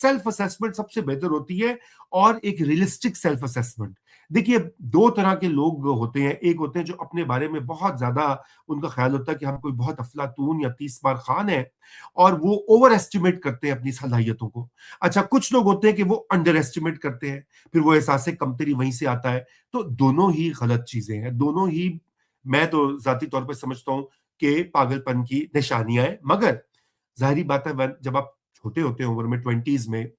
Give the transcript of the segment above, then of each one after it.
Self assessment सबसे बेहतर होती है, और एक रियलिस्टिक सेल्फ असेसमेंट। देखिए, दो तरह के लोग होते हैं। एक होते हैं जो अपने बारे में बहुत ज्यादा, उनका ख्याल होता है कि हम कोई बहुत अफलातून या 30 बार खान है, और वो ओवर एस्टिमेट करते हैं अपनी सलाहियतों को। अच्छा, कुछ लोग होते हैं कि वो अंडर एस्टिमेट करते हैं, फिर वो एहसास कमतरी वहीं से आता है। तो दोनों ही गलत चीजें हैं, दोनों ही मैं तो जाती तौर पर समझता हूं कि पागलपन की निशानियां हैं। मगर जाहिर बात है, जब आप छोटे होते हैं, उम्र में 20s में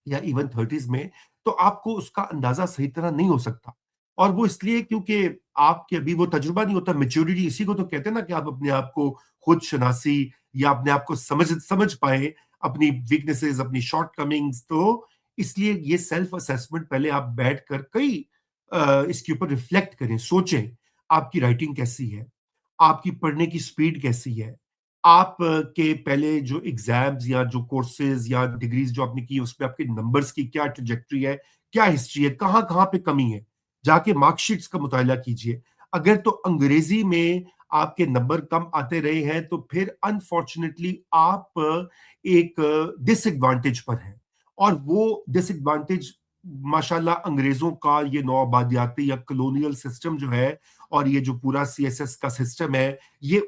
या इवन 30s में, तो आपको उसका अंदाजा सही तरह नहीं हो सकता। और वो इसलिए क्योंकि आपके अभी वो तजुर्बा नहीं होता। मेच्योरिटी इसी को तो कहते हैं ना, कि आप अपने आप को खुद शनासी या अपने आप को समझ समझ पाए, अपनी वीकनेसेस, अपनी शॉर्टकमिंग्स। तो इसलिए ये सेल्फ असेसमेंट पहले आप बैठकर कई इसके ऊपर रिफ्लेक्ट करें, सोचें। आपकी राइटिंग कैसी है, आपकी पढ़ने की स्पीड कैसी है, आप के पहले जो एग्जाम्स या जो कोर्सेज या डिग्रीज जो आपने की, उसमें आपके नंबर्स की क्या ट्रेजेक्टरी है, क्या हिस्ट्री है, कहाँ कहाँ पे कमी है। जाके मार्कशीट्स का मुताला कीजिए। अगर तो अंग्रेजी में आपके नंबर कम आते रहे हैं, तो फिर अनफॉर्चुनेटली आप एक डिसएडवांटेज पर हैं। और वो डिसएडवांटेज, माशाल्लाह, अंग्रेजों का ये नौआबादियाती या कॉलोनियल सिस्टम जो है, और ये जो पूरा सीएसएस का सिस्टम है, ये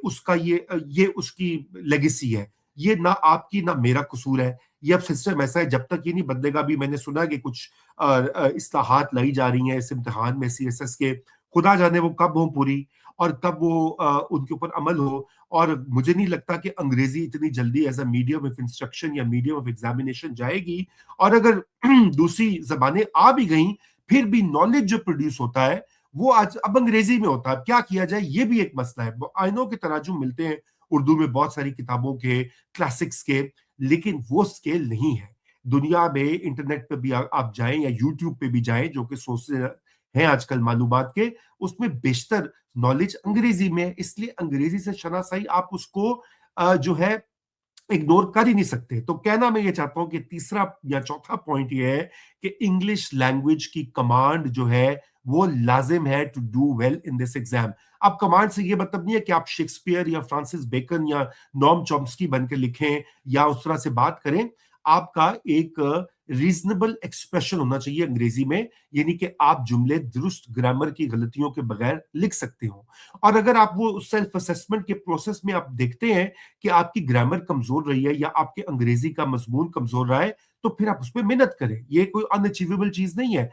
उसकी लेगेसी है। ये ना आपकी ना मेरा कसूर है। ये अब सिस्टम ऐसा है, जब तक ये नहीं बदलेगा। भी मैंने सुना कि कुछ इस्लाहात लाई जा रही हैं इस इम्तिहान में सीएसएस के। खुदा जाने वो कब हो पूरी, और कब वो उनके ऊपर अमल हो। और मुझे नहीं लगता कि अंग्रेजी इतनी जल्दी as a medium of instruction या मीडियम ऑफ एग्जामिनेशन जाएगी। और अगर दूसरी जबानें आ भी गई, फिर भी नॉलेज जो प्रोड्यूस होता है, वो आज अब अंग्रेजी में होता है। अब क्या किया जाए, ये भी एक मसला है। आई नो के तराजुम मिलते हैं उर्दू में बहुत सारी किताबों के, क्लासिक्स के, लेकिन वो स्केल नहीं है। दुनिया में इंटरनेट पे भी आप जाएं, या यूट्यूब पे भी जाएं, जो कि सोर्सेज हैं आजकल मालूमात के, उसमें बेशतर नॉलेज अंग्रेजी में है। इसलिए अंग्रेजी से शनासाई आप उसको जो है इग्नोर कर ही नहीं सकते। तो कहना मैं ये चाहता हूं कि तीसरा या चौथा पॉइंट ये है कि इंग्लिश लैंग्वेज की कमांड जो है, वो लाजिम है to do well in this exam. अब कमांड से ये मतलब नहीं है कि आप शेक्सपियर या फ्रांसिस बेकन या नॉम चॉम्स्की बनकर लिखें या उस तरह से बात करें। आपका एक रीजनेबल एक्सप्रेशन होना चाहिए अंग्रेजी में, यानी कि आप जुमले दुरुस्त ग्रामर की गलतियों के बगैर लिख सकते हो। और अगर आप वो सेल्फ असेसमेंट के प्रोसेस में आप देखते हैं कि आपकी ग्रामर कमजोर रही है, या आपके अंग्रेजी का मजमून कमजोर रहा है, तो फिर आप उस पर मेहनत करें। ये कोई अनअचीवेबल चीज नहीं है।